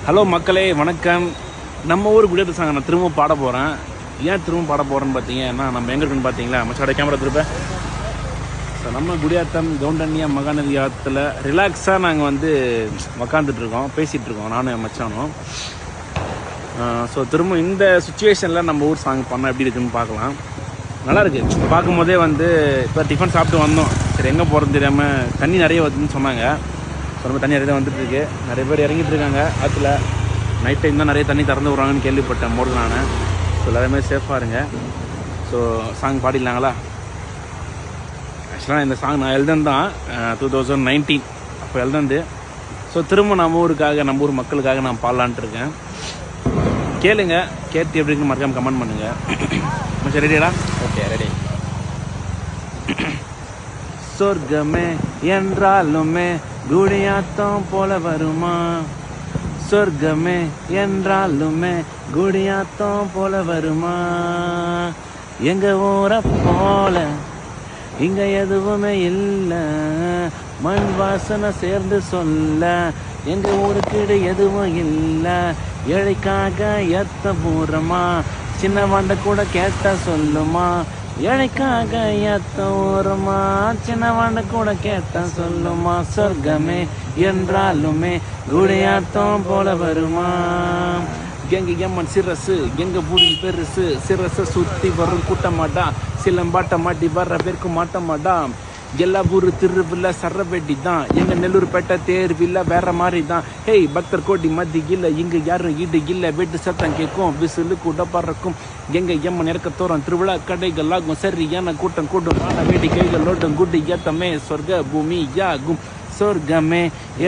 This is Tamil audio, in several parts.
ஹலோ மக்களே, வணக்கம். நம்ம ஊர் குடியேற்ற சாங் நான் திரும்ப பாட போகிறேன். ஏன் திரும்ப பாட போகிறேன்னு பார்த்தீங்கன்னா, நம்ம எங்கே இருக்குன்னு பார்த்தீங்களா, மச்சாட கேமரா திருப்ப. ஸோ நம்ம குடியாத்தம் கவுண்டன்யா மகாநதி ஆற்றுல ரிலாக்ஸாக நாங்கள் வந்து உக்காந்துட்ருக்கோம், பேசிகிட்ருக்கோம் நானும் என் மச்சானும். ஸோ திரும்ப இந்த சுச்சுவேஷனில் நம்ம ஊர் சாங் பண்ணால் எப்படி இருக்குதுன்னு பார்க்கலாம். நல்லாயிருக்கு. பார்க்கும்போதே வந்து இப்போ டிஃபன் சாப்பிட்டு வந்தோம். சரி எங்கே போகிறது தெரியாமல் தண்ணி நிறைய வருதுன்னு சொன்னாங்க. ரொம்ப தண்ணி நிறைய தான் வந்துட்டுருக்கு. நிறைய பேர் இறங்கிட்டு இருக்காங்க ஆற்றுல. நைட் டைம் தான் நிறைய தண்ணி திறந்து விட்றாங்கன்னு கேள்விப்பட்டேன் போது நான். ஸோ எல்லாருமே சேஃபாக இருங்க. ஸோ சாங் பாடிடலாங்களா? ஆக்சுவலாக இந்த சாங் நான் எழுதன் தான் 2019 அப்போ எழுதந்து. ஸோ திரும்ப நம்ம ஊருக்காக, நம்ம ஊர் மக்களுக்காக நான் பாடலான்ட்டு இருக்கேன். கேளுங்க, கேட்டு எப்படின்னு மறக்காம கமெண்ட் பண்ணுங்கள். கொஞ்சம் ரெடியாடா? Okay, ready. சொர்க்கமே என்றாலுமே குடியாத்தம் போல வருமா? சொர்க்கமே என்றாலுமே குடியாத்தம் போல வருமா? எங்க ஊரை போல இங்க எதுவுமே இல்லை. மண் வாசனை சேர்ந்து சொல்ல எங்க ஊருக்கு எதுவும் இல்லை. ஏழைக்காக எத்த பூரமா, சின்ன வாண்ட கூட கேட்ட சொல்லுமா. ஏழைக்காக எத்த ஊரமா, சின்ன வாண்ட கூட கேட்ட சொல்லுமா. சொர்க்கமே என்றாலுமே குடியாத்தம் போல வருமா? எங்க எம்மன் சிரசு, எங்க பூரி பெருசு. சிரசை சுத்தி வரும் கூட்டமாட்டா, சிலம்பாட்ட மாட்டி வர்ற பேருக்கு மாட்டமாட்டா. எல்லா ஊரு திருவிழா சரவெட்டி தான், எங்க நெல்லூர் பேட்டை தேர்வில்ல வேற மாதிரி தான். ஹேய் பக்தர் கோடி மத்தி இல்லை, இங்க யாரும் ஈடு இல்லை. வெட்டு சத்தம் கேட்கும், விசிலு கூட பறக்கும். எங்க எம்மன் இறக்கத்தோறம் திருவிழா கடைகள் ஆகும். சரியான கூட்டம் கூடும், ஆன வேடிக்கைகளோடும் குடி ஏத்தமே சொர்க்க பூமி யாகும். சொர்க்கமே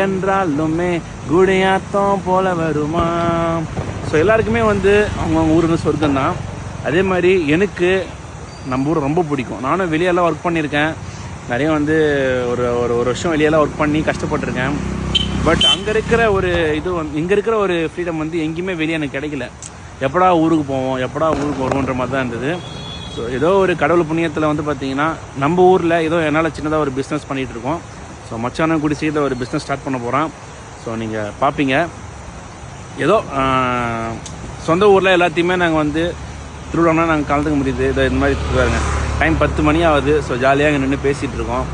என்றாலுமே குடியாத்தம் போல வருமா? ஸோ எல்லாருக்குமே வந்து அவங்கவுங்க ஊர் வந்து சொர்க்கம் தான். அதே மாதிரி எனக்கு நம்ம ஊர் ரொம்ப பிடிக்கும். நானும் வெளியெல்லாம் ஒர்க் பண்ணியிருக்கேன். நிறைய வந்து ஒரு ஒரு வருஷம் வெளியெல்லாம் ஒர்க் பண்ணி கஷ்டப்பட்டுருக்கேன். பட் அங்கே இருக்கிற ஒரு இது வந்து, இங்கே இருக்கிற ஒரு ஃப்ரீடம் வந்து எங்கேயுமே வெளியே எனக்கு கிடைக்கல. எப்படா ஊருக்கு போவோம், எப்படா ஊருக்கு வருவோன்ற மாதிரி தான் இருந்தது. ஸோ ஏதோ ஒரு கடவுள் புண்ணியத்தில் வந்து பார்த்திங்கன்னா நம்ம ஊரில் ஏதோ என்னால் சின்னதாக ஒரு பிஸ்னஸ் பண்ணிகிட்ருக்கோம். ஸோ மச்சானும் கூடி சேர்த்து ஒரு பிஸ்னஸ் ஸ்டார்ட் பண்ண போகிறான். ஸோ நீங்கள் பார்ப்பீங்க. ஏதோ சொந்த ஊரில் எல்லாத்தையுமே நாங்கள் வந்து திருவிழானா நாங்கள் கலந்துக்க முடியுது. இந்த மாதிரி பாருங்க, டைம் 10 மணி ஆகுது. ஸோ ஜாலியாக இங்கே நின்று பேசிகிட்டு இருக்கோம்.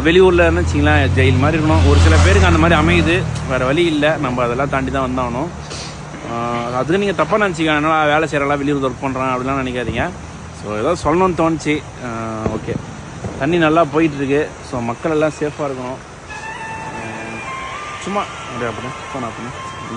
வெளியூரில் வச்சிங்களேன் ஜெயில் மாதிரி இருக்கணும். ஒரு சில பேருக்கு அந்த மாதிரி அமையுது, வேறு வழி இல்லை. நம்ம அதெல்லாம் தாண்டி தான் வந்தாகணும். அதுக்கு நீங்கள் தப்பாக நினச்சிக்க, என்னால் வேலை செய்கிறலாம் வெளியூர் ஒர்க் பண்ணுறேன் அப்படிலாம் நினைக்காதீங்க. ஸோ ஏதோ சொல்லணும்னு தோணுச்சு. ஓகே, தண்ணி நல்லா போயிட்டுருக்கு. ஸோ மக்கள் எல்லாம் சேஃபாக இருக்கணும். சும்மா அப்படியே ஃபோன் ஆஃப் பண்ணு.